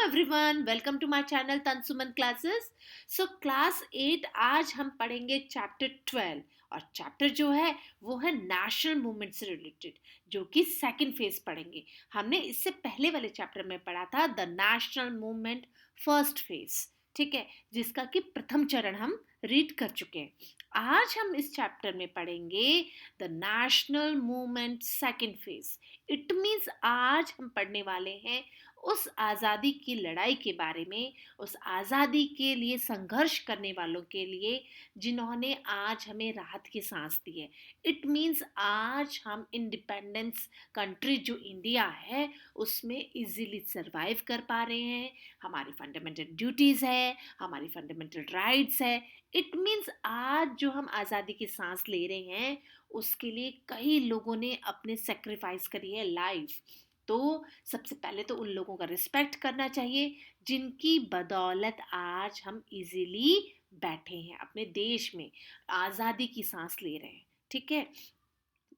Everyone, welcome to my channel Tansuman classes. So class 8 आज हम पढ़ेंगे चैप्टर 12 और चैप्टर जो है वो है नेशनल मूवमेंट से रिलेटेड, जो कि सेकंड फेज पढ़ेंगे। हमने इससे पहले वाले चैप्टर में पढ़ा था the national movement first phase, ठीक है, जिसका कि प्रथम चरण हम रीड कर चुके हैं। आज हम इस चैप्टर में पढ़ेंगे the national movement second phase. It means आज हम पढ़ने वाले हैं उस आज़ादी की लड़ाई के बारे में, उस आज़ादी के लिए संघर्ष करने वालों के लिए जिन्होंने आज हमें राहत की सांस दी है। इट मीन्स आज हम इंडिपेंडेंस कंट्री जो इंडिया है उसमें इजीली सरवाइव कर पा रहे हैं। हमारी फंडामेंटल ड्यूटीज़ है, हमारी फंडामेंटल राइट्स है। इट मीन्स आज जो हम आज़ादी की सांस ले रहे हैं उसके लिए कई लोगों ने अपने सेक्रीफाइस करी है लाइफ। तो सबसे पहले तो उन लोगों का रिस्पेक्ट करना चाहिए जिनकी बदौलत आज हम इजीली बैठे हैं अपने देश में, आज़ादी की सांस ले रहे हैं, ठीक है।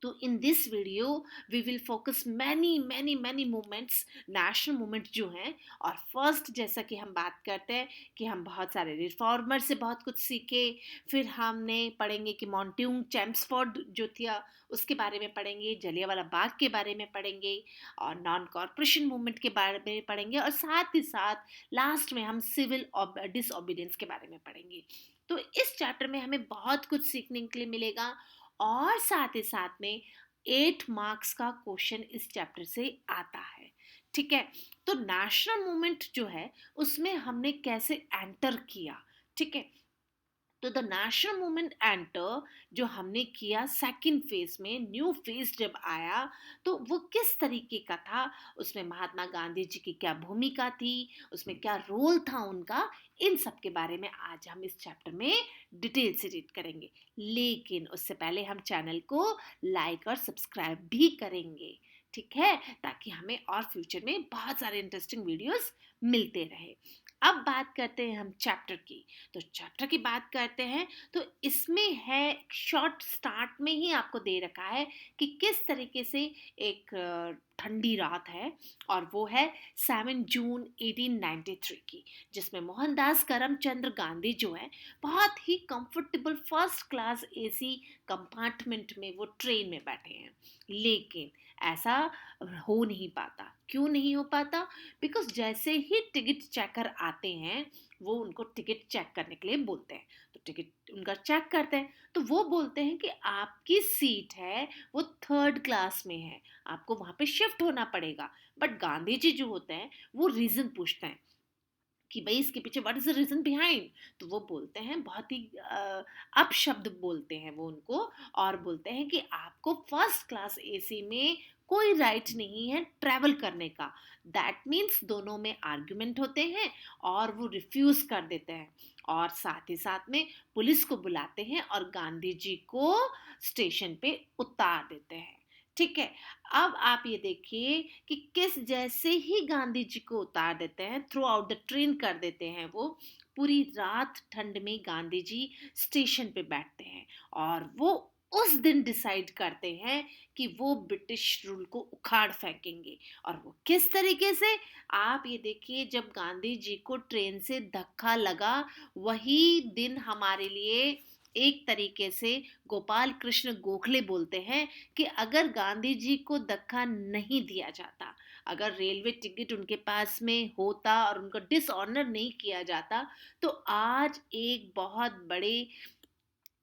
तो in this video we will focus many many many movements, national movement जो हैं। और फर्स्ट जैसा कि हम बात करते हैं कि हम बहुत सारे रिफॉर्मर से बहुत कुछ सीखे। फिर हमने पढ़ेंगे कि मॉन्ट्यूंग चैम्सफोर्ड जो था उसके बारे में पढ़ेंगे, जलियांवाला बाग के बारे में पढ़ेंगे और नॉन कॉरपोरेशन मूवमेंट के बारे में पढ़ेंगे, और साथ ही साथ लास्ट में हम सिविल डिसओबीडियंस के बारे में पढ़ेंगे। तो इस चैप्टर में हमें बहुत कुछ सीखने के लिए मिलेगा और साथ ही साथ में 8 मार्क्स का क्वेश्चन इस चैप्टर से आता है, ठीक है। तो नेशनल मूवमेंट जो है उसमें हमने कैसे एंटर किया, ठीक है। तो द नेशनल मूवमेंट एंटर जो हमने किया सेकंड फेज में, न्यू फेज जब आया तो वो किस तरीके का था, उसमें महात्मा गांधी जी की क्या भूमिका थी, उसमें क्या रोल था उनका, इन सब के बारे में आज हम इस चैप्टर में डिटेल से रीड करेंगे। लेकिन उससे पहले हम चैनल को लाइक और सब्सक्राइब भी करेंगे, ठीक है, ताकि हमें और फ्यूचर में बहुत सारे इंटरेस्टिंग वीडियोस मिलते रहे। अब बात करते हैं हम चैप्टर की। तो चैप्टर की बात करते हैं तो इसमें है, शॉर्ट स्टार्ट में ही आपको दे रखा है कि किस तरीके से एक ठंडी रात है और वो है 7 जून 1893 की, जिसमें मोहनदास करमचंद गांधी जो है बहुत ही comfortable first class AC compartment में वो ट्रेन में बैठे हैं। लेकिन ऐसा हो नहीं पाता। क्यों नहीं हो पाता? बिकॉज जैसे ही टिकट चेकर आते हैं वो उनको टिकट चेक करने के लिए बोलते हैं। तो टिकट उनका चेक करते हैं तो वो बोलते हैं कि आपकी सीट है वो थर्ड क्लास में है, आपको वहां पे शिफ्ट होना पड़ेगा। बट गांधी जी जो होते हैं वो रीजन पूछते हैं कि भाई इसके पीछे what is the reason behind. तो वो बोलते हैं, बहुत ही अपशब्द बोलते हैं वो उनको, और बोलते हैं कि आपको फर्स्ट क्लास एसी में कोई राइट नहीं है ट्रैवल करने का। दैट मीन्स दोनों में आर्ग्यूमेंट होते हैं और वो रिफ्यूज कर देते हैं, और साथ ही साथ में पुलिस को बुलाते हैं और गांधी जी को स्टेशन पे उतार देते हैं, ठीक है। अब आप ये देखिए कि किस जैसे ही गांधी जी को उतार देते हैं, थ्रू आउट द ट्रेन कर देते हैं, वो पूरी रात ठंड में गांधी जी स्टेशन पे बैठते हैं और वो उस दिन डिसाइड करते हैं कि वो ब्रिटिश रूल को उखाड़ फेंकेंगे। और वो किस तरीके से, आप ये देखिए, जब गांधी जी को ट्रेन से धक्का लगा वही दिन हमारे लिए एक तरीके से गोपाल कृष्ण गोखले बोलते हैं कि अगर गांधी जी को धक्का नहीं दिया जाता, अगर रेलवे टिकट उनके पास में होता और उनको डिसऑनर नहीं किया जाता, तो आज एक बहुत बड़े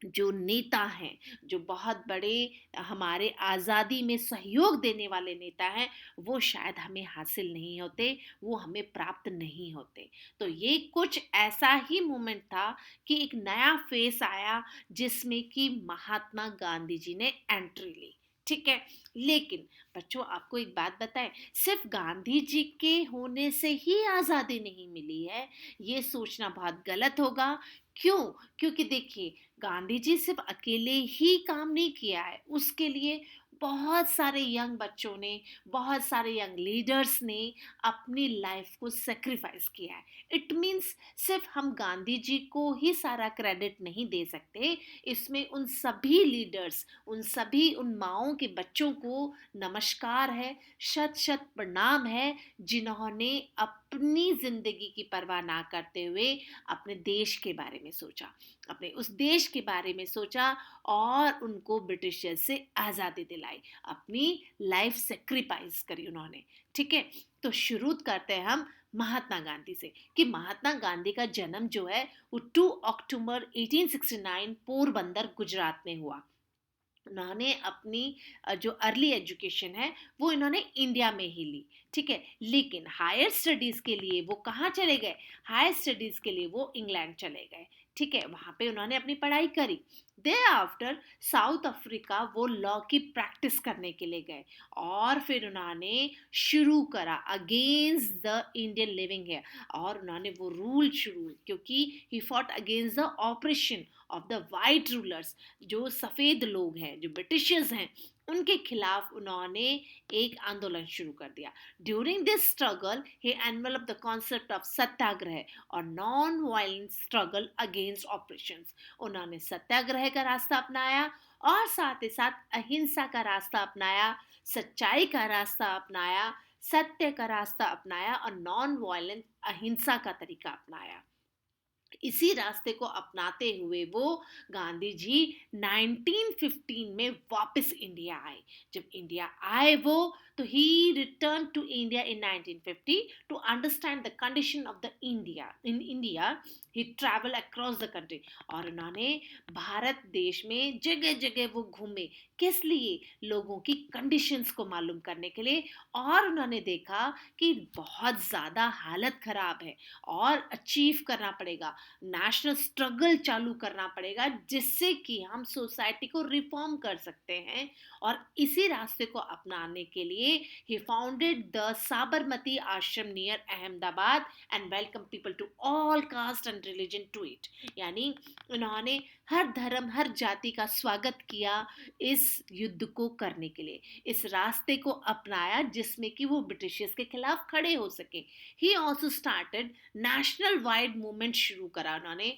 जो नेता हैं, जो बहुत बड़े हमारे आज़ादी में सहयोग देने वाले नेता हैं, वो शायद हमें हासिल नहीं होते, वो हमें प्राप्त नहीं होते। तो ये कुछ ऐसा ही मोमेंट था कि एक नया फेस आया जिसमें कि महात्मा गांधी जी ने एंट्री ली, ठीक है। लेकिन बच्चों, आपको एक बात बताएं, सिर्फ गांधी जी के होने से ही आज़ादी नहीं मिली है, ये सोचना बहुत गलत होगा। क्यों? क्योंकि देखिए, गांधी जी सिर्फ अकेले ही काम नहीं किया है, उसके लिए बहुत सारे यंग बच्चों ने, बहुत सारे यंग लीडर्स ने अपनी लाइफ को सेक्रीफाइस किया है। इट मीन्स सिर्फ हम गांधी जी को ही सारा क्रेडिट नहीं दे सकते, इसमें उन सभी लीडर्स, उन सभी उन माओं के बच्चों को नमस्कार है, शत शत प्रणाम है, जिन्होंने अपनी जिंदगी की परवाह ना करते हुए अपने देश के बारे में सोचा, अपने उस देश के बारे में सोचा और उनको ब्रिटिशर से आज़ादी दिलाई, अपनी लाइफ सेक्रीफाइस करी उन्होंने। ठीक है, तो शुरू करते हैं हम महात्मा गांधी से कि महात्मा गांधी का जन्म जो है वो 2 अक्टूबर 1869 पोरबंदर गुजरात में हुआ। उन्होंने अपनी जो अर्ली एजुकेशन है वो इन्होंने इंडिया में ही ली। ठीक है, लेकिन हायर स्टडीज़ के लिए वो कहाँ चले गए? हायर स्टडीज़ के लिए वो इंग्लैंड चले गए। ठीक है, वहाँ पे उन्होंने अपनी पढ़ाई करी। दे आफ्टर साउथ अफ्रीका वो लॉ की प्रैक्टिस करने के लिए गए और फिर उन्होंने शुरू करा अगेंस्ट द इंडियन लिविंग है, और उन्होंने वो रूल शुरू, क्योंकि he fought against the operation of the white rulers, जो सफ़ेद लोग हैं, जो ब्रिटिशर्स हैं, उनके खिलाफ उन्होंने एक आंदोलन शुरू कर दिया। During this struggle he envelop the concept of satyagraha और non violent struggle against operations. उन्होंने सत्याग्रह का रास्ता अपनाया और साथ ही साथ अहिंसा का रास्ता अपनाया, सच्चाई का रास्ता अपनाया, सत्य का रास्ता अपनाया और नॉन वायलेंट अहिंसा का तरीका अपनाया। इसी रास्ते को अपनाते हुए वो गांधी जी 1915 में वापस इंडिया आए। जब इंडिया आए वो, तो he return to India in 1950 to understand the condition of the India in India. He travel across the country, और उन्होंने भारत देश में जगह जगह वो घूमे, किस लिए? लोगों की कंडीशंस को मालूम करने के लिए। और उन्होंने देखा कि बहुत ज़्यादा हालत ख़राब है और अचीव करना पड़ेगा, नेशनल स्ट्रगल चालू करना पड़ेगा, जिससे कि हम सोसाइटी को रिफॉर्म कर सकते हैं। और इसी रास्ते को अपनाने के लिए ही founded the Sabarmati Ashram near Ahmedabad and welcome people to all caste and religion to it. यानी उन्होंने हर धर्म हर जाति का स्वागत किया इस युद्ध को करने के लिए, इस रास्ते को अपनाया जिसमें कि वो ब्रिटिशर्स के खिलाफ खड़े हो सके। He also started national wide movement शुरू करा उन्होंने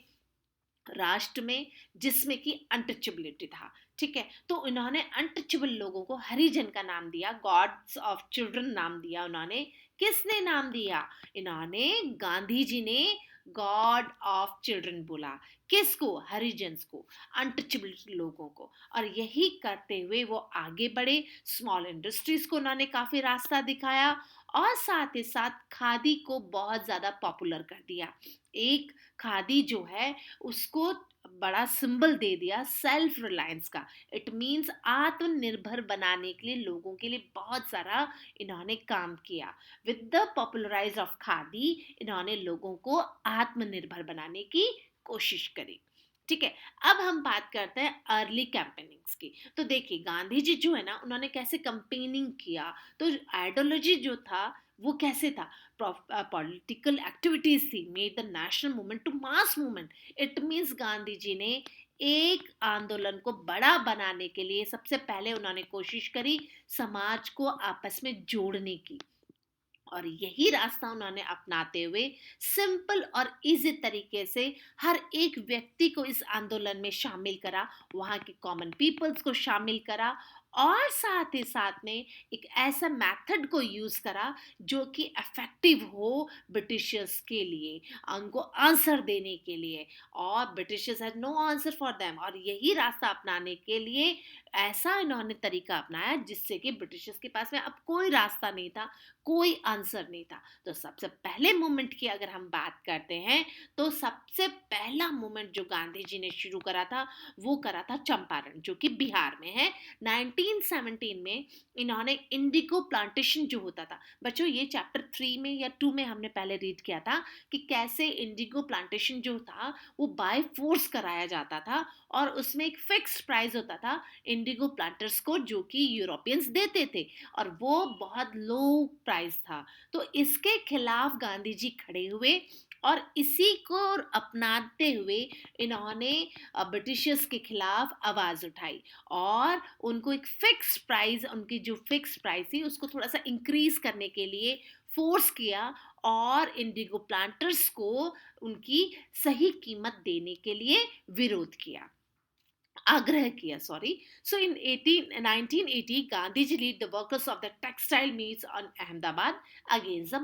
राष्ट्र में, जिसमें कि अनटचेबिलिटी था। ठीक है, तो उन्होंने अनटचेबल लोगों को हरिजन का नाम दिया, गॉड्स ऑफ चिल्ड्रन नाम दिया उन्होंने। किसने नाम दिया? इन्होंने, गांधी जी ने गॉड ऑफ चिल्ड्रन बोला। किसको? हरिजन्स को, अनटचेबल लोगों को। और यही करते हुए वो आगे बढ़े। स्मॉल इंडस्ट्रीज को उन्होंने काफी रास्ता दिखाया और साथ ही साथ खादी को बहुत ज्यादा पॉपुलर कर दिया। एक खादी जो है उसको बड़ा सिंबल दे दिया सेल्फ रिलायंस का। इट मीन्स आत्मनिर्भर बनाने के लिए लोगों के लिए बहुत सारा इन्होंने काम किया। With the popularise of khadi इन्होंने लोगों को आत्मनिर्भर बनाने की कोशिश करी। ठीक है, अब हम बात करते हैं अर्ली कैंपेनिंग्स की। तो देखिए गांधी जी जो है ना, उन्होंने कैसे कैंपेनिंग किया। तो आइडियोलॉजी जो था वो कैसे था? पॉलिटिकल एक्टिविटीज थी, made the national movement to mass movement. It means Gandhi ji ने एक आंदोलन को बड़ा बनाने के लिए सबसे पहले उन्होंने कोशिश करी समाज को आपस में जोड़ने की, और यही रास्ता उन्होंने अपनाते हुए सिंपल और इजी तरीके से हर एक व्यक्ति को इस आंदोलन में शामिल करा, वहाँ के कॉमन पीपल्स को शामिल करा, और साथ ही साथ में एक ऐसा मेथड को यूज करा जो कि इफेक्टिव हो ब्रिटिशर्स के लिए, उनको आंसर देने के लिए। और Britishers had no answer for them, और यही रास्ता अपनाने के लिए ऐसा इन्होंने तरीका अपनाया जिससे कि ब्रिटिशर्स के पास में अब कोई रास्ता नहीं था, कोई आंसर नहीं था। तो सबसे पहले मूवमेंट की अगर हम बात करते हैं, तो सबसे पहला मूवमेंट जो गांधी जी ने शुरू करा था वो करा था चंपारण, जो कि बिहार में है। 1917 में इन्होंने इंडिगो प्लांटेशन जो होता था, बच्चों ये चैप्टर 3 में या 2 में हमने पहले रीड किया था कि कैसे इंडिगो प्लांटेशन जो था वो बाय फोर्स कराया जाता था, और उसमें एक फिक्स्ड प्राइस होता था इंडिगो प्लांटर्स को जो कि यूरोपियंस देते थे, और वो बहुत लो प्राइस था। तो इसके खिलाफ गांधी जी खड़े हुए और इसी को अपनाते हुए इन्होंने ब्रिटिशर्स के खिलाफ आवाज उठाई, और उनको एक फिक्स प्राइस, उनकी जो फिक्स प्राइस थी उसको थोड़ा सा इंक्रीज करने के लिए फोर्स किया, और इंडिगो प्लांटर्स को उनकी सही कीमत देने के लिए विरोध किया। आग्रह किया, sorry. So in 1980 Gandhi ji lead the workers of the textile mills on Ahmedabad against the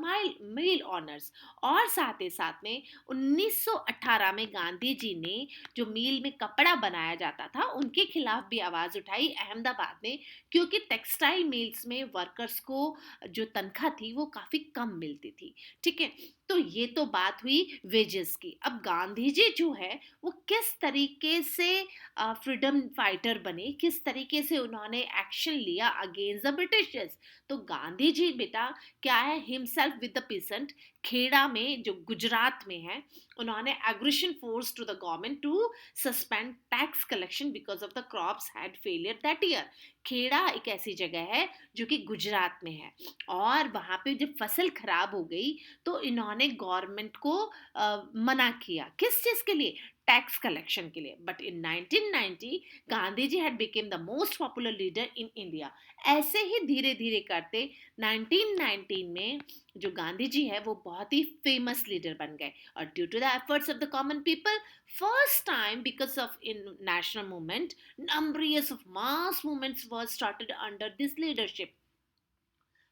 mill owners. और साथ ही साथ में 1918 में गांधी जी ने जो मिल में कपड़ा बनाया जाता था उनके खिलाफ भी आवाज उठाई अहमदाबाद में, क्योंकि टेक्सटाइल मिल्स में वर्कर्स को जो तनख्वाह थी वो काफी कम मिलती थी. ठीक है, तो ये तो बात हुई वेजेस की. अब गांधी जी जो है वो किस तरीके से फ्रीडम फाइटर बने, किस तरीके से उन्होंने एक्शन लिया अगेंस्ट द ब्रिटिशर्स. तो गांधी जी बेटा क्या है, himself with the peasant, Kheda में जो गुजरात में है, उन्होंने aggression force to the government to suspend tax collection because of the crops had failure that year. Kheda एक ऐसी जगह है जो कि गुजरात में है, और वहां पे जब फसल खराब हो गई तो इन्होंने गवर्नमेंट को मना किया. किस चीज के लिए? टैक्स कलेक्शन के लिए. But in 1990 Gandhi ji had become the most popular leader in India. ऐसे ही धीरे धीरे करते 1919 में जो गांधी जी है वो बहुत ही फेमस लीडर बन गए. और due to the efforts of the common people, first time because of in national movement, numbers of mass movements were started under this leadership.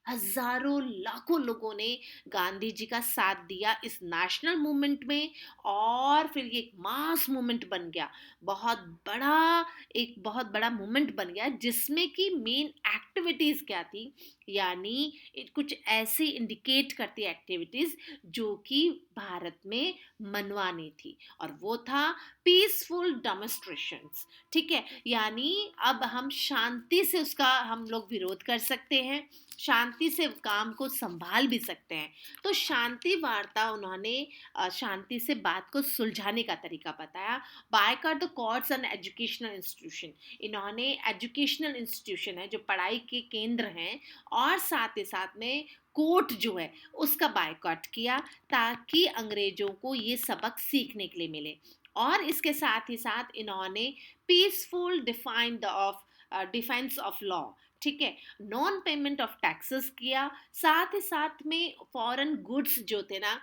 हजारों लाखों लोगों ने गांधी जी का साथ दिया इस नेशनल मूवमेंट में, और फिर ये एक मास मूवमेंट बन गया. बहुत बड़ा, एक बहुत बड़ा मूवमेंट बन गया जिसमें कि मेन एक्टिविटीज क्या थी, यानी कुछ ऐसी इंडिकेट करती एक्टिविटीज जो कि भारत में मनवानी थी, और वो था पीसफुल डेमोन्स्ट्रेशंस. ठीक है, यानी अब हम शांति से उसका हम लोग विरोध कर सकते हैं, शांति से काम को संभाल भी सकते हैं. तो शांति वार्ता उन्होंने शांति से बात को सुलझाने का तरीका बताया. Boycott the courts and educational institution, इन्होंने एजुकेशनल इंस्टीट्यूशन है जो पढ़ाई के केंद्र हैं, और साथ ही साथ में कोर्ट जो है उसका बायकॉट किया, ताकि अंग्रेजों को ये सबक सीखने के लिए मिले. और इसके साथ ही साथ इन्होंने पीसफुल डिफेंस ऑफ लॉ, ठीक है, नॉन पेमेंट ऑफ टैक्सेस किया. साथ ही साथ में फॉरेन गुड्स जो थे ना,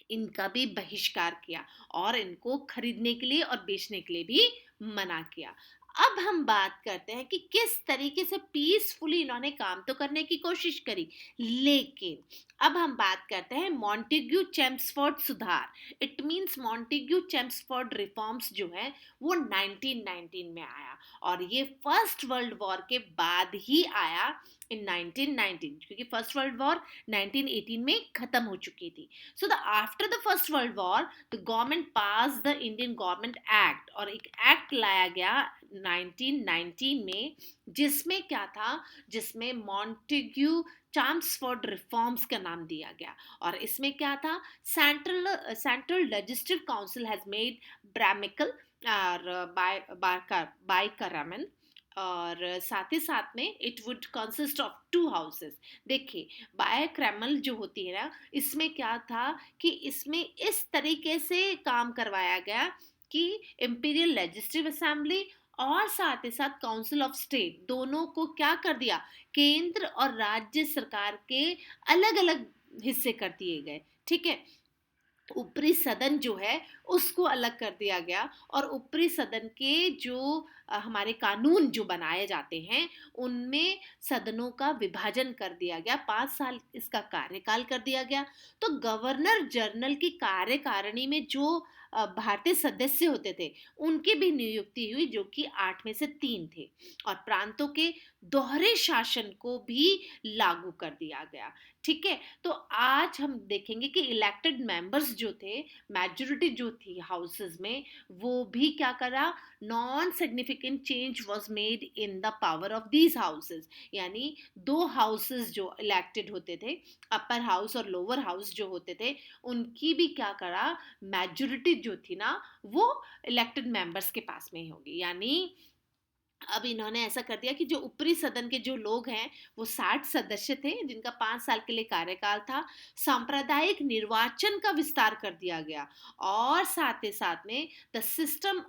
इनका भी बहिष्कार किया, और इनको खरीदने के लिए और बेचने के लिए भी मना किया. अब हम बात करते हैं कि किस तरीके से पीसफुली इन्होंने काम तो करने की कोशिश करी, लेकिन अब हम बात करते हैं मॉन्टेग्यू चेम्सफोर्ड सुधार. It means Montagu Chelmsford reforms जो है वो 1919 में आया, और ये फर्स्ट वर्ल्ड वॉर के बाद ही आया इन 1919, क्योंकि फर्स्ट वर्ल्ड वॉर 1918 में खत्म हो चुकी थी. So the after the first world war the government pass the Indian government act, और एक एक्ट लाया गया 1919 में, जिसमें क्या था, जिसमें मॉन्टेग्यू चाम्सफोर्ड रिफॉर्म्स का नाम दिया गया. और इसमें क्या था, central legislative council has made bicameral और बाइकरामन, और साथ ही साथ में it would consist of 2 houses. देखिए, बायक्रैमल जो होती है ना, इसमें क्या था कि इसमें इस तरीके से काम करवाया गया कि इंपीरियल लेजिस्लेटिव असेंबली और साथ ही साथ काउंसिल ऑफ स्टेट दोनों को क्या कर दिया, केंद्र और राज्य सरकार के अलग अलग हिस्से कर दिए गए. ठीक है, ऊपरी सदन जो है उसको अलग कर दिया गया, और ऊपरी सदन के जो हमारे कानून जो बनाए जाते हैं उनमें सदनों का विभाजन कर दिया गया. 5 साल इसका कार्यकाल कर दिया गया. तो गवर्नर जनरल की कार्यकारिणी में जो भारतीय सदस्य होते थे उनकी भी नियुक्ति हुई, जो कि 8 में से 3 थे, और प्रांतों के दोहरे शासन को भी लागू कर दिया गया. ठीक है, तो आज हम देखेंगे कि इलेक्टेड मेंबर्स जो थे, मेजोरिटी जो थी हाउसेस में, वो भी क्या करा, non significant change was made in the power of these houses. यानी 2 हाउसेस जो इलेक्टेड होते थे, अपर हाउस और लोअर हाउस जो होते थे, उनकी भी क्या करा, मेजोरिटी जो थी ना वो इलेक्टेड मेंबर्स के पास में ही होगी. यानी अब इन्होंने ऐसा कर दिया कि जो ऊपरी सदन के जो लोग हैं वो 60 सदस्य थे, जिनका 5 साल के लिए कार्यकाल था. सांप्रदायिक निर्वाचन का विस्तार कर दिया गया, और साथ ही साथ में द सिस्टम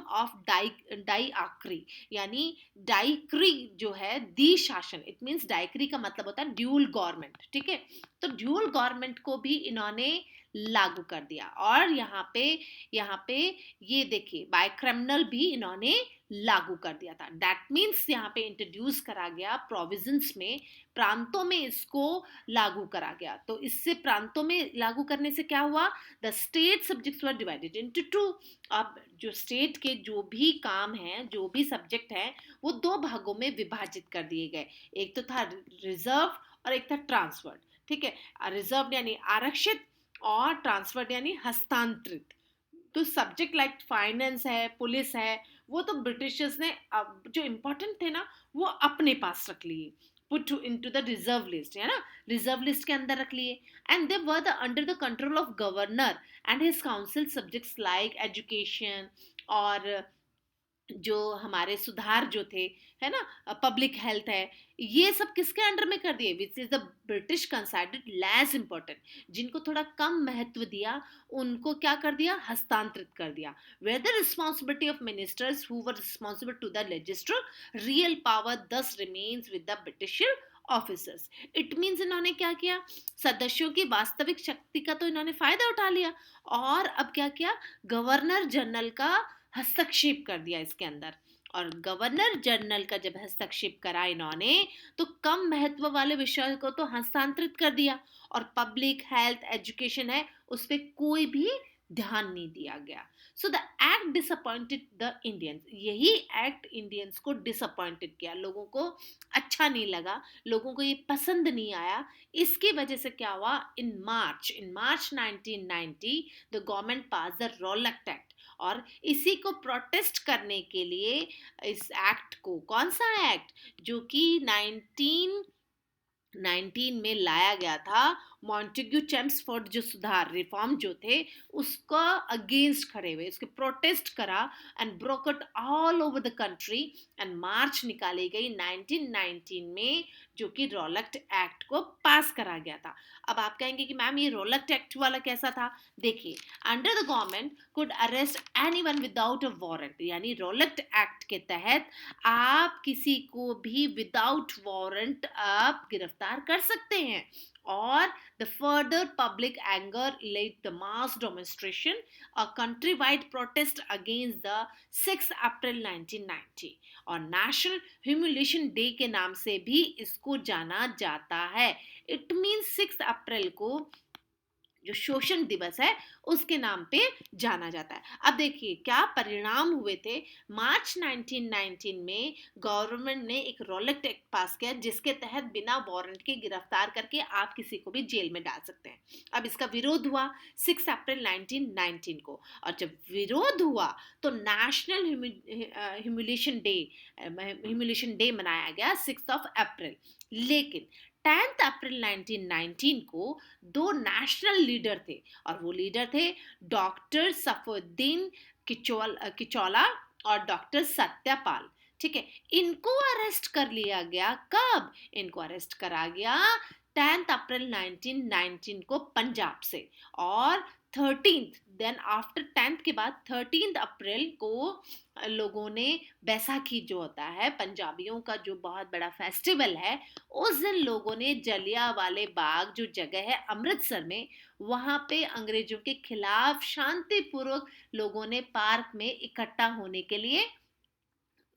ऑफ डाइक्री, यानी डाइक्री जो है दी शासन, इट मींस डाइक्री का मतलब होता है ड्यूल गवर्नमेंट. ठीक है, तो ड्यूअल गवर्नमेंट को भी इन्होंने लागू कर दिया। और यहाँ पे ये देखिए बाइक्रमिनल भी इन्होंने लागू कर दिया था। दैट मीन्स यहाँ पे इंट्रोड्यूस करा गया प्रोविजंस में, प्रांतों में इसको लागू करा गया। तो इससे प्रांतों में लागू करने से क्या हुआ, the state subjects were divided into two. अब जो स्टेट के जो भी काम हैं, जो भी सब्जेक्ट हैं, वो दो भागों में विभाजित कर दिए गए। एक तो था रिजर्व और एक था ट्रांसफर्ड। ठीक है, रिजर्व यानी आरक्षित और ट्रांसफर्ड यानी हस्तांतरित। तो सब्जेक्ट लाइक फाइनेंस है, पुलिस है, वो तो ब्रिटिशर्स ने जो इम्पोर्टेंट थे ना वो अपने पास रख लिए, put into the reserve list, है ना, रिजर्व लिस्ट के अंदर रख लिए। And they were the under the control of governor and his council subjects like education और जो हमारे सुधार जो थे, है ना, पब्लिक हेल्थ है, ये सब किसके अंडर में कर दिए, which is the British considered less important. जिनको थोड़ा कम महत्व दिया उनको क्या कर दिया, हस्तांतरित कर दिया। Where the responsibility of ministers who were responsible to the legislature, real power thus remains with the British officers. It means इन्होंने क्या किया, सदस्यों की वास्तविक शक्ति का तो इन्होंने फायदा उठा लिया, और अब क्या किया, गवर्नर जनरल का हस्तक्षेप कर दिया इसके अंदर। और गवर्नर जनरल का जब हस्तक्षेप करा इन्होंने, तो कम महत्व वाले विषय को तो हस्तांतरित कर दिया, और पब्लिक हेल्थ एजुकेशन है उस पर कोई भी ध्यान नहीं दिया गया। So the act disappointed the Indians, यही एक्ट इंडियंस को डिसअपॉइंटेड किया, लोगों को अच्छा नहीं लगा, लोगों को ये पसंद नहीं आया। इसकी वजह से क्या हुआ, इन मार्च 1990 the government pass the Rowlatt act. और इसी को प्रोटेस्ट करने के लिए इस एक्ट को, कौन सा एक्ट, जो कि 1919 में लाया गया था, मॉन्टेग्यू चेम्सफोर्ड जो सुधार रिफॉर्म जो थे उसका अगेंस्ट खड़े हुए, उसके प्रोटेस्ट करा and broke out all over the country. And march निकाली गई 1919 में, जो कि रॉलेट एक्ट को पास करा गया था। अब आप कहेंगे कि मैम ये रॉलेट एक्ट वाला कैसा था, देखिए, under the government could arrest anyone without a warrant, यानी रॉलेट एक्ट के तहत आप किसी को भी विदाउट वारंट आप गिरफ्तार कर सकते हैं। और the further public anger led the mass demonstration, a countrywide protest against the 6 अप्रैल 1990, और नेशनल ह्यूमिलेशन डे के नाम से भी इसको जाना जाता है। इट मीन्स 6 अप्रैल को जो शोषण दिवस है उसके नाम पे जाना जाता है। अब देखिए क्या परिणाम हुए थे। मार्च 1919 में गवर्नमेंट ने एक रॉलेट एक्ट पास किया, जिसके तहत बिना वारंट के गिरफ्तार करके आप किसी को भी जेल में डाल सकते हैं। अब इसका विरोध हुआ 6 अप्रैल 1919 को, और जब विरोध हुआ तो नेशनल ह्यूमिलेशन डे मनाया गया 6 अप्रैल। लेकिन 10 अप्रैल 1919 को दो नेशनल लीडर थे, और वो लीडर थे डॉक्टर सफुद्दीन किचौला और डॉक्टर सत्यपाल। ठीक है, इनको अरेस्ट कर लिया गया। कब इनको अरेस्ट करा गया, 10 अप्रैल 1919 को पंजाब से। और 13th देन आफ्टर 10th के बाद 13th अप्रैल को लोगों ने बैसाखी जो होता है पंजाबियों का जो बहुत बड़ा फेस्टिवल है, उस दिन लोगों ने जलियांवाले बाग जो जगह है अमृतसर में, वहां पे अंग्रेजों के खिलाफ शांतिपूर्वक लोगों ने पार्क में इकट्ठा होने के लिए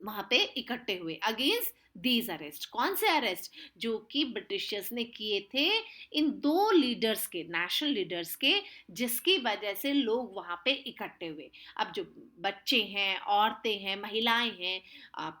वहां पे इकट्ठे हुए अगेंस्ट दीज अरेस्ट। कौन से अरेस्ट, जो कि ब्रिटिशर्स ने किए थे इन दो लीडर्स के, नेशनल लीडर्स के, जिसकी वजह से लोग वहां पे इकट्ठे हुए। अब जो बच्चे हैं, औरतें हैं, महिलाएं हैं,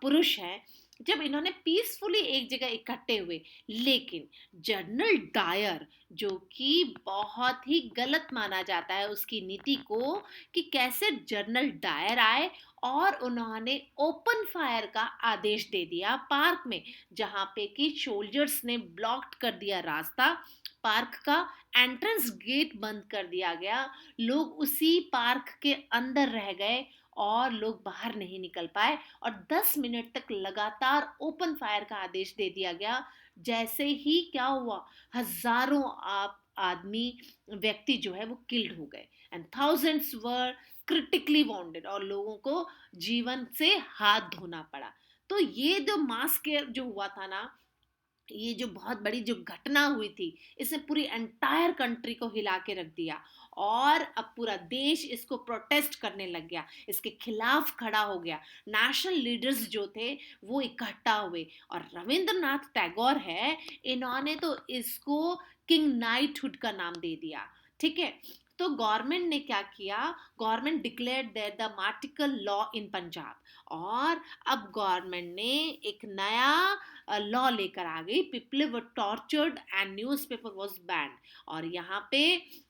पुरुष हैं, जब इन्होंने पीसफुली एक जगह इकट्ठे हुए, लेकिन जनरल डायर, जो कि बहुत ही गलत माना जाता है उसकी नीति को, कि कैसे जनरल डायर आए और उन्होंने ओपन फायर का आदेश दे दिया पार्क में, जहां पे कि सोल्जर्स ने ब्लॉक कर दिया रास्ता, पार्क का एंट्रेंस गेट बंद कर दिया गया, लोग उसी पार्क के अंदर रह गए और लोग बाहर नहीं निकल पाए, और 10 मिनट तक लगातार ओपन फायर का आदेश दे दिया गया। जैसे ही क्या हुआ, हजारों आदमी, व्यक्ति जो है वो किल्ड हो गए, and thousands were critically bounded, और लोगों को जीवन से हाथ धोना पड़ा। तो ये जो मास केयर जो हुआ था ना, ये जो बहुत बड़ी जो घटना हुई थी, इसने पूरी एंटायर कंट्री को हिला के रख दिया, और अब पूरा देश इसको प्रोटेस्ट करने लग गया, इसके खिलाफ खड़ा हो गया। नेशनल लीडर्स जो थे वो इकट्ठा हुए, और रविंद्रनाथ टैगोर है, इन्होंने तो इसको किंग नाइटहुड का नाम दे दिया। ठीक है, तो गवर्नमेंट ने क्या किया, government declared that the martial law in Punjab, और अब गवर्नमेंट ने एक नया लॉ लेकर आ गई, people were tortured and newspaper was band, और यहाँ पे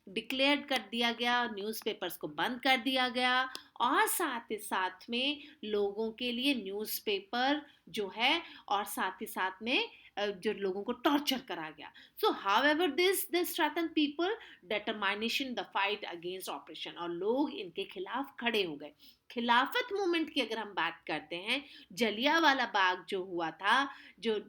डिक्लेयर कर दिया गया, न्यूज़पेपर्स को बंद कर दिया गया, और साथ ही साथ में लोगों के लिए न्यूज़पेपर जो है, और साथ ही साथ में जो लोगों को टॉर्चर करा गया। सो however this strengthen people determination the fight against operation, और लोग इनके खिलाफ खड़े हो गए। खिलाफत मूवमेंट की अगर हम बात करते हैं, जलियांवाला बाग जो हुआ था, जो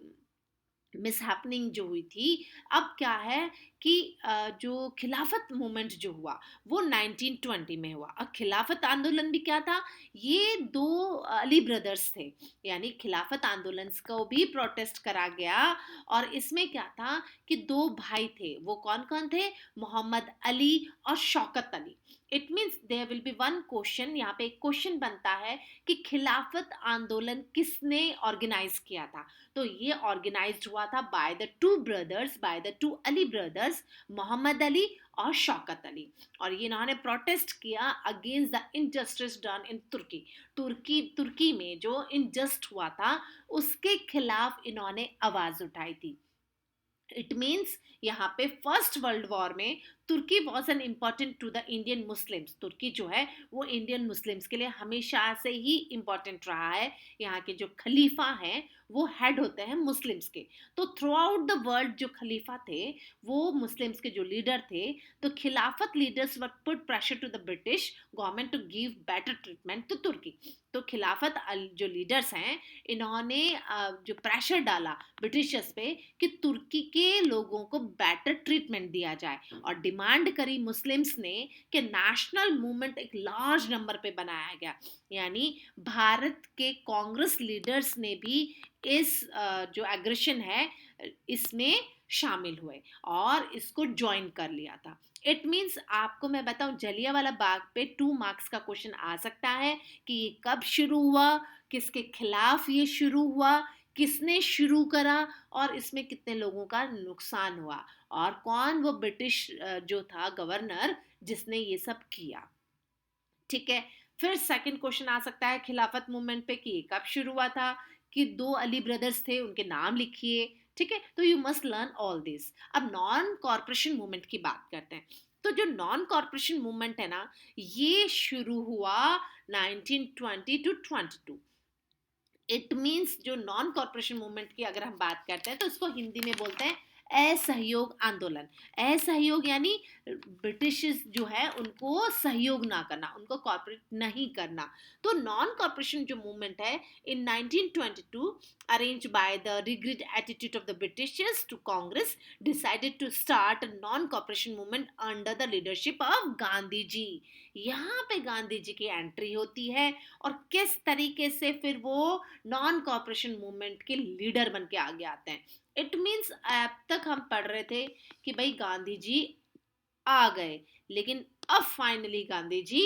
मिसहैपनिंग जो हुई थी, अब क्या है कि जो खिलाफत मूवमेंट जो हुआ वो 1920 में हुआ। अब खिलाफत आंदोलन भी क्या था, ये दो अली ब्रदर्स थे, यानी खिलाफत आंदोलन को भी प्रोटेस्ट करा गया, और इसमें क्या था कि दो भाई थे, वो कौन कौन थे, मोहम्मद अली और Shaukat Ali. It means there will be one question, यहाँ पे एक क्वेश्चन बनता है कि खिलाफत आंदोलन किसने ऑर्गेनाइज किया था। तो ये ऑर्गेनाइज्ड हुआ था by the two brothers, by the two Ali brothers, Mohammad Ali और शौकत अली, और ये इन्होंने प्रोटेस्ट किया against the injustice done in Turkey. तुर्की में जो इनजस्ट हुआ था उसके खिलाफ इन्होंने आवाज उठाई थी। इट मीन्स यहाँ पे फर्स्ट वर्ल्ड वॉर में Turkey was an important to the Indian Muslims. तुर्की जो है वो इंडियन मुस्लिम्स के लिए हमेशा से ही इम्पॉर्टेंट रहा है। यहाँ के जो खलीफा हैं वो हेड होते हैं मुस्लिम्स के, तो थ्रू आउट द वर्ल्ड जो खलीफा थे वो मुस्लिम्स के जो लीडर थे, तो Khilafat leaders were put pressure to the British government to give better treatment to Turkey. तो खिलाफत जो लीडर्स हैं इन्होंने जो प्रेशर डाला ब्रिटिशर्स पे कि तुर्की के लोगों को बेटर ट्रीटमेंट दिया जाए, और डिमांड करी मुस्लिम्स ने कि नेशनल मूवमेंट एक लार्ज नंबर पे बनाया गया। यानी भारत के कांग्रेस लीडर्स ने भी इस जो एग्रेशन है इसमें शामिल हुए और इसको ज्वाइन कर लिया था। इट मीन्स आपको मैं बताऊं, जलियांवाला बाग पे 2 मार्क्स का क्वेश्चन आ सकता है कि ये कब शुरू हुआ, किसके खिलाफ ये शुरू हुआ, किसने शुरू करा, और इसमें कितने लोगों का नुकसान हुआ, और कौन वो ब्रिटिश जो था गवर्नर जिसने ये सब किया। ठीक है, फिर सेकंड क्वेश्चन आ सकता है खिलाफत मूवमेंट पे कि ये कब शुरू हुआ था, कि दो अली ब्रदर्स थे उनके नाम लिखिए। ठीक है, तो you must learn all this. अब नॉन कॉरपोरेशन मूवमेंट की बात करते हैं। तो जो नॉन कॉरपोरेशन मूवमेंट है ना, ये शुरू हुआ 1920 टू 22। इट मीन्स जो नॉन कॉरपोरेशन मूवमेंट की अगर हम बात करते हैं तो इसको हिंदी में बोलते हैं असहयोग आंदोलन। असहयोग यानी ब्रिटिश जो है उनको सहयोग ना करना, उनको कॉर्पोरेट नहीं करना। तो नॉन कॉर्पोरेशन जो मूवमेंट है in 1922 arranged by the rigid attitude of the Britishers to Congress decided to start non corporation movement under the leadership of Gandhi ji. यहाँ पे गांधी जी की एंट्री होती है, और किस तरीके से फिर वो नॉन कॉर्पोरेशन मूवमेंट के लीडर बन के आगे आते हैं। इट मीन्स अब तक हम पढ़ रहे थे कि भाई गांधी जी आ गए, लेकिन अब फाइनली गांधी जी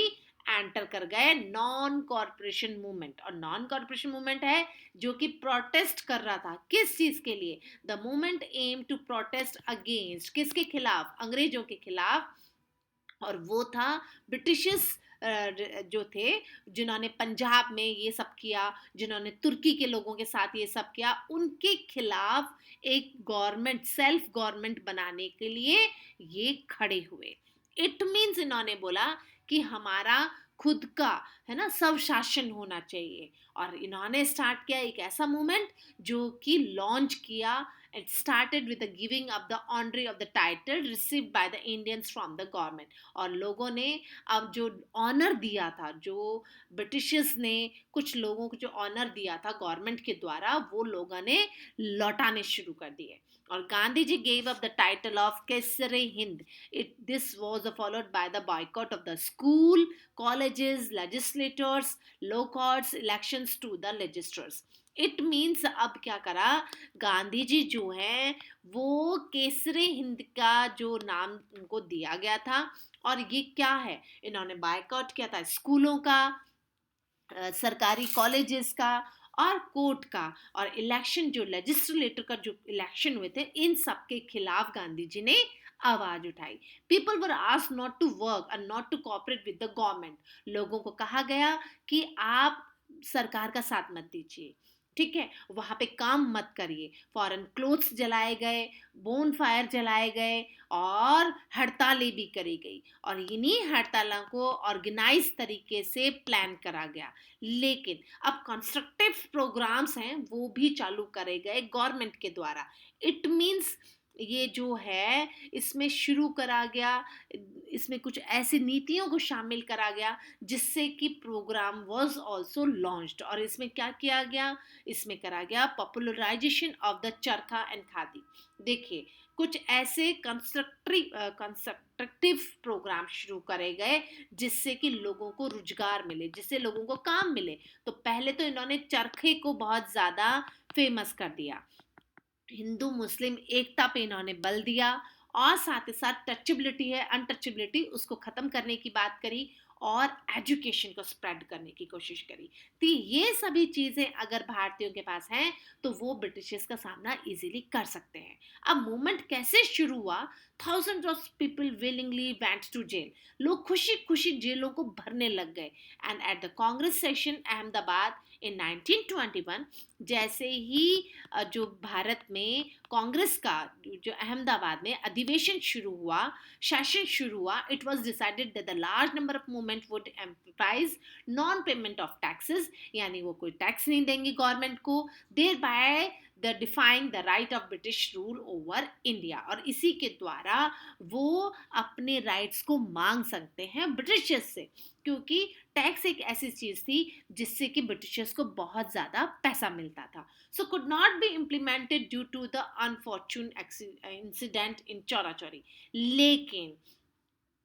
एंटर कर गए नॉन कॉर्पोरेशन मूवमेंट। और नॉन कॉर्पोरेशन मूवमेंट है जो कि प्रोटेस्ट कर रहा था, किस चीज के लिए, the movement aim to protest against, किसके खिलाफ, अंग्रेजों के खिलाफ। और वो था ब्रिटिशर्स जो थे जिन्होंने पंजाब में ये सब किया, जिन्होंने तुर्की के लोगों के साथ ये सब किया, उनके खिलाफ एक गवर्नमेंट, सेल्फ गवर्नमेंट बनाने के लिए ये खड़े हुए। इट मीन्स इन्होंने बोला कि हमारा खुद का है ना सब शासन होना चाहिए, और इन्होंने स्टार्ट किया एक ऐसा मूवमेंट जो कि लॉन्च किया। It started with the giving up the honorary of the title received by the Indians from the government। और लोगों ने अब जो ऑनर दिया था, जो ब्रिटिशर्स ने कुछ लोगों को जो ऑनर दिया था गवर्नमेंट के द्वारा, वो लोगों ने लौटाने शुरू कर दिए। और Gandhi ji gave up the title of Kaiser e Hind. This was followed by the boycott of the school, colleges, legislators, law courts, elections to the legislators। It means अब क्या करा गांधी जी जो है वो केसरे हिंद का जो नाम उनको दिया गया था, और ये क्या है, इन्होंने बायकॉट किया था स्कूलों का, सरकारी कॉलेजेस का और कोर्ट का, और इलेक्शन जो लेजिस्लेटर का जो इलेक्शन हुए थे इन सब के खिलाफ गांधी जी ने आवाज उठाई। People were asked not to work and not to cooperate with the government. लोगों को कहा गया कि आप सरकार का साथ मत दीजिए, ठीक है, वहां पे काम मत करिए। फॉरेन क्लोथ्स जलाए गए, बोन फायर जलाए गए और हड़तालें भी करी गई, और इन्हीं हड़तालों को ऑर्गेनाइज तरीके से प्लान करा गया। लेकिन अब कंस्ट्रक्टिव प्रोग्राम्स हैं वो भी चालू करे गए गवर्नमेंट के द्वारा। इट मींस ये जो है इसमें शुरू करा गया, इसमें कुछ ऐसी नीतियों को शामिल करा गया जिससे कि प्रोग्राम वाज आल्सो लॉन्च्ड। और इसमें क्या किया गया, इसमें करा गया पॉपुलराइजेशन ऑफ द चरखा एंड खादी। देखिए कुछ ऐसे कंस्ट्रक्टिव प्रोग्राम शुरू करे गए जिससे कि लोगों को रोजगार मिले, जिससे लोगों को काम मिले। तो पहले तो इन्होंने चरखे को बहुत ज्यादा फेमस कर दिया, हिंदू मुस्लिम एकता पे इन्होंने बल दिया, और साथ ही साथ टचेबिलिटी है अनटचेबिलिटी उसको खत्म करने की बात करी, और एजुकेशन को स्प्रेड करने की कोशिश करी। तो ये सभी चीजें अगर भारतीयों के पास हैं तो वो ब्रिटिशर्स का सामना इजीली कर सकते हैं। अब मूवमेंट कैसे शुरू हुआ, thousand of people willingly went to jail. लोग खुशी खुशी जेलों को भरने लग गए। And at the Congress session Ahmedabad in 1921, जैसे ही जो भारत में कांग्रेस का जो अहमदाबाद में अधिवेशन शुरू हुआ, सेशन शुरू हुआ, it was decided that the large number of movement would emphasise non payment of taxes, यानी वो कोई टैक्स नहीं देंगे गवर्नमेंट को, thereby the defying the right of British rule over India. और इसी के द्वारा वो अपने राइट्स को मांग सकते हैं ब्रिटिशर्स से, क्योंकि टैक्स एक ऐसी चीज थी जिससे कि ब्रिटिशर्स को बहुत ज्यादा पैसा मिलता था। So could not be implemented due to the unfortunate incident in Chaura Chauri. लेकिन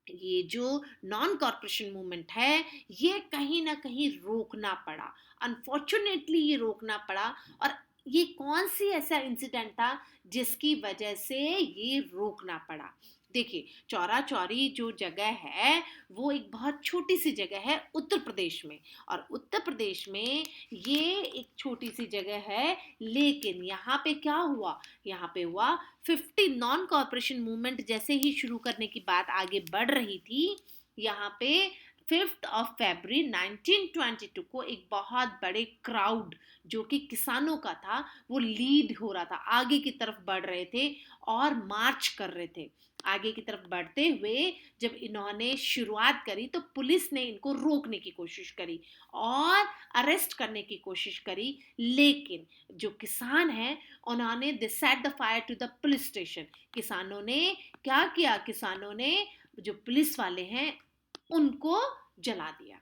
ये जो नॉन कॉरपोरेशन मूवमेंट है ये कहीं ना कहीं रोकना पड़ा, अनफॉर्चुनेटली ये रोकना पड़ा। और ये कौन सी ऐसा इंसिडेंट था जिसकी वजह से ये रोकना पड़ा। देखिए चौरा चौरी जो जगह है वो एक बहुत छोटी सी जगह है उत्तर प्रदेश में, और उत्तर प्रदेश में ये एक छोटी सी जगह है, लेकिन यहाँ पे क्या हुआ, यहाँ पे हुआ 50 नॉन कॉरपोरेशन मूवमेंट जैसे ही शुरू करने की बात आगे बढ़ रही थी, यहाँ पे 5 फरवरी 1922 को एक बहुत बड़े क्राउड जो कि किसानों का था वो लीड हो रहा था, आगे की तरफ बढ़ रहे थे और मार्च कर रहे थे। आगे की तरफ बढ़ते हुए जब इन्होंने शुरुआत करी तो पुलिस ने इनको रोकने की कोशिश करी और अरेस्ट करने की कोशिश करी, लेकिन जो किसान हैं उन्होंने they set the fire to the police station. किसानों ने क्या किया, किसानों ने जो पुलिस वाले हैं उनको जला दिया,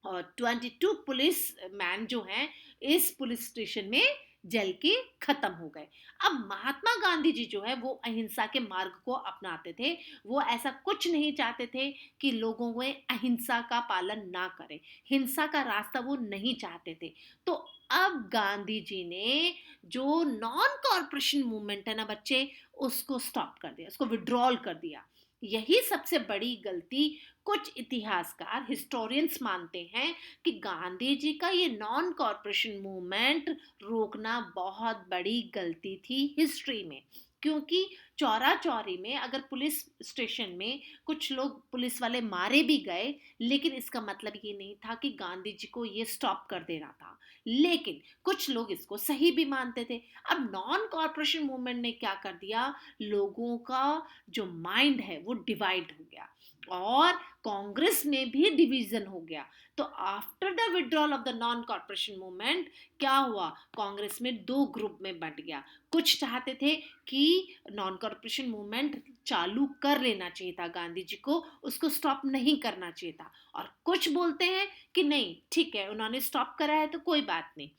और 22 पुलिस मैन जो हैं इस पुलिस स्टेशन में जल के खत्म हो गए। अब महात्मा गांधी जी जो है वो अहिंसा के मार्ग को अपनाते थे, वो ऐसा कुछ नहीं चाहते थे कि लोगों में अहिंसा का पालन ना करें, हिंसा का रास्ता वो नहीं चाहते थे। तो अब गांधी जी ने जो नॉन कॉरपोरेशन मूवमेंट है ना बच्चे, उसको स्टॉप कर दिया, उसको विड्रॉल कर दिया। यही सबसे बड़ी गलती कुछ इतिहासकार हिस्टोरियंस मानते हैं कि गांधी जी का ये नॉन कॉरपोरेशन मूवमेंट रोकना बहुत बड़ी गलती थी हिस्ट्री में। क्योंकि चौरा चौरी में अगर पुलिस स्टेशन में कुछ लोग पुलिस वाले मारे भी गए, लेकिन इसका मतलब ये नहीं था कि गांधी जी को ये स्टॉप कर देना था, लेकिन कुछ लोग इसको सही भी मानते थे। अब नॉन कॉरपोरेशन मूवमेंट ने क्या कर दिया, लोगों का जो माइंड है वो डिवाइड हो गया और कांग्रेस में भी डिवीजन हो गया। तो after the withdrawal of the non corporation movement क्या हुआ, कांग्रेस में दो ग्रुप में बंट गया। कुछ चाहते थे कि नॉन कॉरपोरेशन मूवमेंट चालू कर लेना चाहिए था गांधी जी को, उसको स्टॉप नहीं करना चाहिए था, और कुछ बोलते हैं कि नहीं ठीक है उन्होंने स्टॉप करा है तो कोई बात नहीं,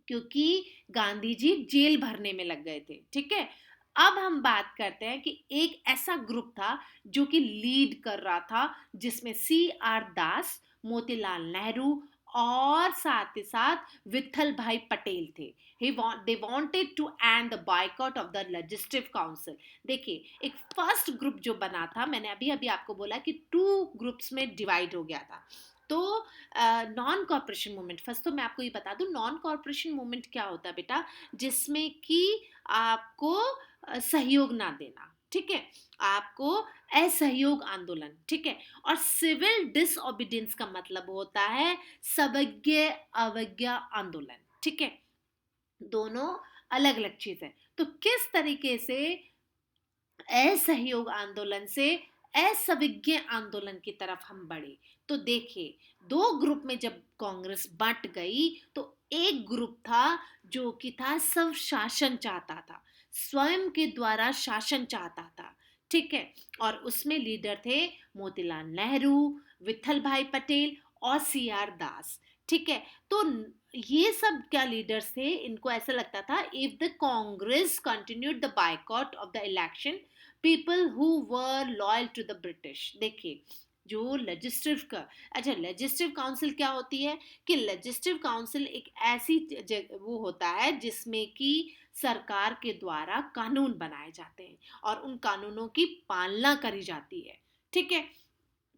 क्योंकि गांधी जी जेल भरने में लग गए थे। ठीक है, अब हम बात करते हैं कि एक ऐसा ग्रुप था जो कि लीड कर रहा था, जिसमें CR दास, मोतीलाल नेहरू और साथ ही साथ विठल भाई पटेल थे. They wanted to end the boycott of the legislative council. देखिए, एक फर्स्ट ग्रुप जो बना था, मैंने अभी अभी आपको बोला कि 2 ग्रुप्स में डिवाइड हो गया था. तो नॉन कॉर्पोरेशन मूवमेंट, फर्स्ट तो मैं आपको ये बता दूं, नॉन कॉर्पोरेशन मूवमेंट क्या होता है बेटा, जिसमें कि आपको सहयोग ना देना, ठीक है, आपको असहयोग आंदोलन, ठीक है. और सिविल डिसओबीडियंस का मतलब होता है सवज्ञ अवज्ञा आंदोलन, ठीक है. दोनों अलग अलग चीज है. तो किस तरीके से असहयोग आंदोलन से असविज्ञ आंदोलन की तरफ हम बढ़े, तो देखिए, 2 ग्रुप में जब कांग्रेस बंट गई, तो एक ग्रुप था जो कि था स्व शासन चाहता था, स्वयं के द्वारा शासन चाहता था, ठीक है. और उसमें लीडर थे मोतीलाल नेहरू, विठल भाई पटेल और CR दास, ठीक है. तो ये सब क्या लीडर्स थे, इनको ऐसा लगता था if the Congress continued the boycott of the election, people who were loyal to the British. देखिए, जो लेजिस्लेटिव का, अच्छा, लेजिस्लेटिव काउंसिल क्या होती है, कि लेजिस्लेटिव काउंसिल एक ऐसी वो होता है जिसमें कि सरकार के द्वारा कानून बनाए जाते हैं और उन कानूनों की पालना करी जाती है, ठीक है.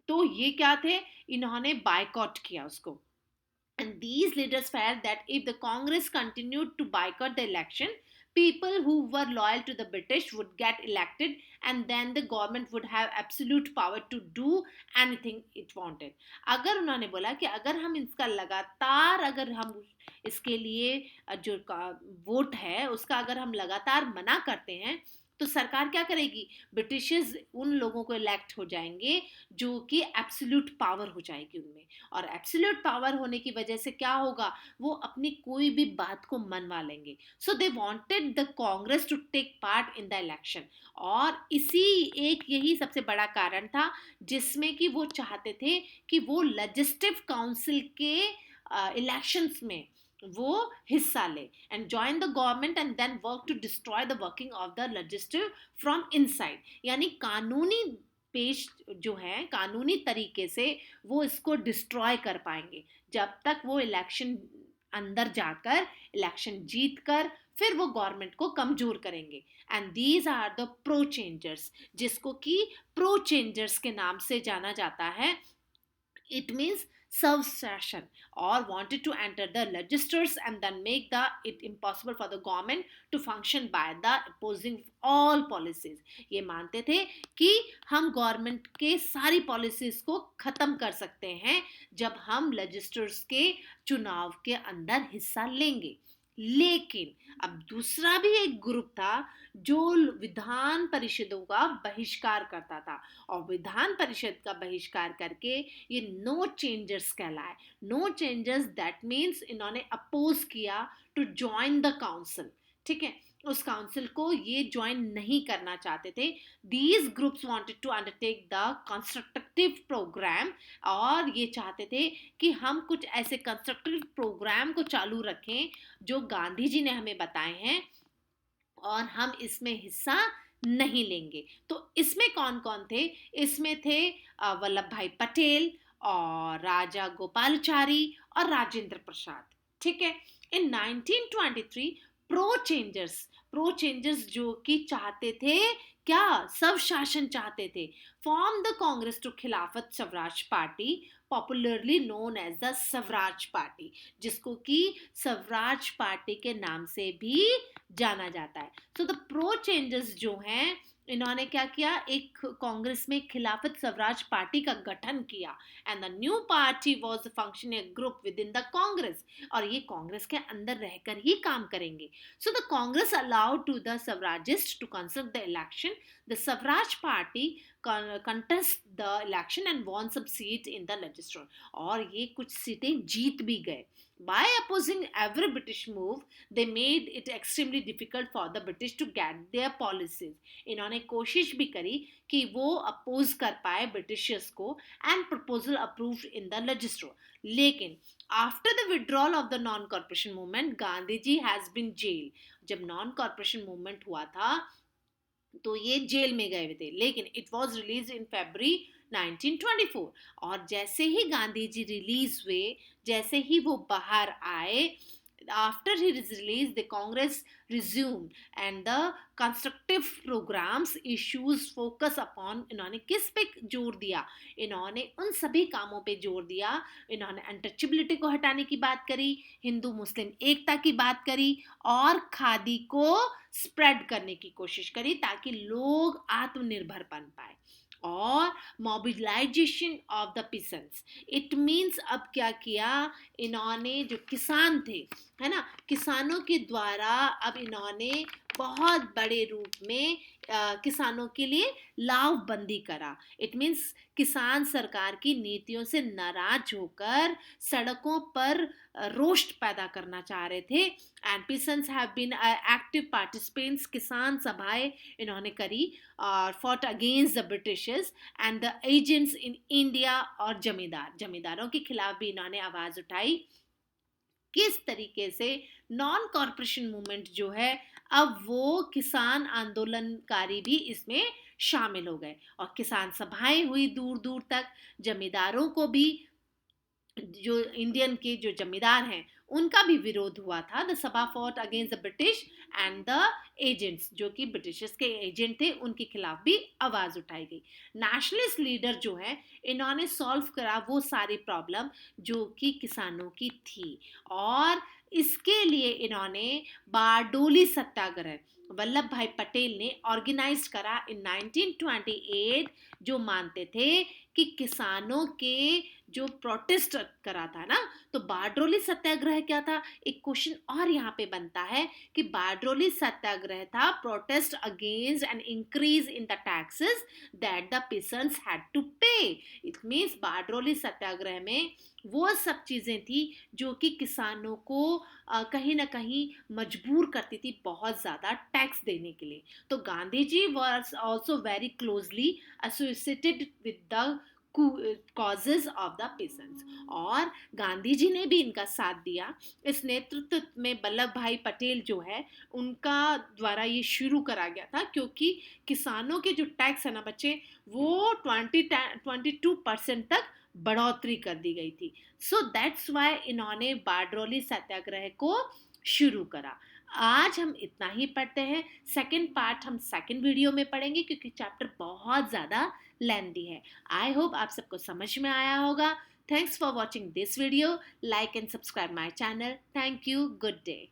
तो ये क्या थे, इन्होंने बायकॉट किया उसको. And these leaders felt that if the Congress continued to boycott the election, people who were loyal to the British would get elected, and then the government would have absolute power to do anything it wanted. अगर उन्होंने बोला कि अगर हम इसका लगातार, अगर हम इसके लिए जो वोट है उसका अगर हम लगातार मना करते हैं, तो सरकार क्या करेगी, ब्रिटिशर्स उन लोगों को इलेक्ट हो जाएंगे जो कि एब्सोल्यूट पावर हो जाएगी उनमें. और एब्सोल्यूट पावर होने की वजह से क्या होगा, वो अपनी कोई भी बात को मनवा लेंगे. So they wanted the Congress to take part in the election. और इसी एक यही सबसे बड़ा कारण था जिसमें कि वो चाहते थे कि वो लेजिस्लेटिव काउंसिल के इलेक्शंस में वो हिस्सा ले and join the government and then work to destroy the working of the legislative from inside. यानी कानूनी पेश जो है, कानूनी तरीके से वो इसको डिस्ट्रॉय कर पाएंगे जब तक वो इलेक्शन अंदर जाकर इलेक्शन जीत कर फिर वो गवर्नमेंट को कमजोर करेंगे. And these are the pro changers, जिसको कि प्रो चेंजर्स के नाम से जाना जाता है. It means self-session or wanted to enter the legislatures and then make it impossible for the government to function by the opposing all policies. ये मानते थे कि हम गवर्नमेंट के सारी पॉलिसीज को खत्म कर सकते हैं जब हम लेजिस्लेटर्स के चुनाव के अंदर हिस्सा लेंगे. लेकिन अब दूसरा भी एक ग्रुप था जो विधान परिषदों का बहिष्कार करता था, और विधान परिषद का बहिष्कार करके ये नो चेंजर्स कहलाए. नो चेंजर्स दैट मीन्स इन्होंने अपोज किया टू ज्वाइन द काउंसिल, ठीक है, उस काउंसिल को ये ज्वाइन नहीं करना चाहते थे. These groups wanted to undertake the constructive programme, और ये चाहते थे कि हम कुछ ऐसे कंस्ट्रक्टिव प्रोग्राम को चालू रखें जो गांधी जी ने हमें बताए हैं और हम इसमें हिस्सा नहीं लेंगे. तो इसमें कौन कौन थे, इसमें थे वल्लभ भाई पटेल और राजा गोपालाचारी और राजेंद्र प्रसाद, ठीक है. इन 1923 प्रो चेंजर्स जो कि चाहते थे क्या, सब शासन चाहते थे, form the Congress to Khilafat Swaraj party, popularly known as the Swaraj party, जिसको कि स्वराज पार्टी के नाम से भी जाना जाता है. सो द प्रो चेंजर्स जो हैं, इन्होंने क्या किया, एक कांग्रेस में खिलाफत स्वराज पार्टी का गठन किया. And the new party was functioning group within the Congress, और ये कांग्रेस के अंदर रहकर ही काम करेंगे. So the Congress allowed to the Swarajist to conduct the election. The Swaraj party contest the election and won some seats in the legislature, और ये कुछ सीटें जीत भी गए. By opposing every British move, they made it extremely difficult for the British to get their policies. इन्होंने कोशिश भी करी कि वो अपोज कर पाए ब्रिटिशर्स को and proposal approved in the legislature. लेकिन after the withdrawal of the non corporation movement, Gandhi ji has been jail. जब नॉन कॉर्पोरेशन मूवमेंट हुआ था तो ये जेल में गए हुए थे, लेकिन it was release in February 1924। और जैसे ही गांधी जी रिलीज हुए, जैसे ही वो बाहर आए, after he is released, the Congress resumed and the constructive programs issues focus upon, इन्होंने किस पे जोर दिया, इन्होंने उन सभी कामों पे जोर दिया। इन्होंने अनटचेबिलिटी को हटाने की बात करी, हिंदू मुस्लिम एकता की बात करी, और खादी को स्प्रेड करने की कोशिश करी ताकि लोग आत्मनिर्भर बन पाए, और mobilisation of the peasants. It means अब क्या किया इन्होंने, जो किसान थे, है ना, किसानों के द्वारा अब इन्होंने बहुत बड़े रूप में किसानों के लिए लाभबंदी करा। इट मीन्स किसान सरकार की नीतियों से नाराज होकर सड़कों पर रोष पैदा करना चाह रहे थे। And peasants have been active participants, किसान सभाएं इन्होंने करी और fought against the Britishers and the agents in India. और जमींदारों के खिलाफ भी इन्होंने आवाज उठाई। किस तरीके से नॉन कॉरपोरेशन मूवमेंट जो है, अब वो किसान आंदोलनकारी भी इसमें शामिल हो गए, और किसान सभाएं हुई दूर दूर तक। जमींदारों को भी, जो इंडियन के जो जमींदार हैं, उनका भी विरोध हुआ था। द सभा fought against the British and the agents, जो कि ब्रिटिशर्स के एजेंट थे, उनके खिलाफ भी आवाज उठाई गई। नेशनलिस्ट लीडर जो है, इन्होंने सॉल्व करा वो सारी प्रॉब्लम जो कि किसानों की थी, और इसके लिए इन्होंने बारडोली सत्याग्रह वल्लभ भाई पटेल ने ऑर्गेनाइज करा इन 1928, जो मानते थे कि किसानों के जो प्रोटेस्ट करा था ना। तो बारडोली सत्याग्रह क्या था, एक क्वेश्चन और यहाँ पे बनता है कि बारडोली सत्याग्रह था protest against an increase in the taxes that the peasants had to pay. It means Bardoli Satyagraha में वो सब चीजें थी जो कि किसानों को कहीं ना कहीं मजबूर करती थी बहुत ज्यादा टैक्स देने के लिए। तो Gandhi ji was also very closely associated with the causes of the patients, और गांधी जी ने भी इनका साथ दिया। इस नेतृत्व में वल्लभ भाई पटेल जो है, उनका द्वारा ये शुरू करा गया था, क्योंकि किसानों के जो टैक्स है ना बच्चे, वो 22% तक बढ़ोतरी कर दी गई थी। सो दैट्स वाई इन्होंने बारडोली सत्याग्रह को शुरू करा। आज हम इतना ही पढ़ते हैं, सेकंड पार्ट हम सेकंड वीडियो में पढ़ेंगे, क्योंकि चैप्टर बहुत ज़्यादा लेंथी है। आई होप आप सबको समझ में आया होगा। Thanks for watching this video. Like and subscribe my channel. Thank you. Good day.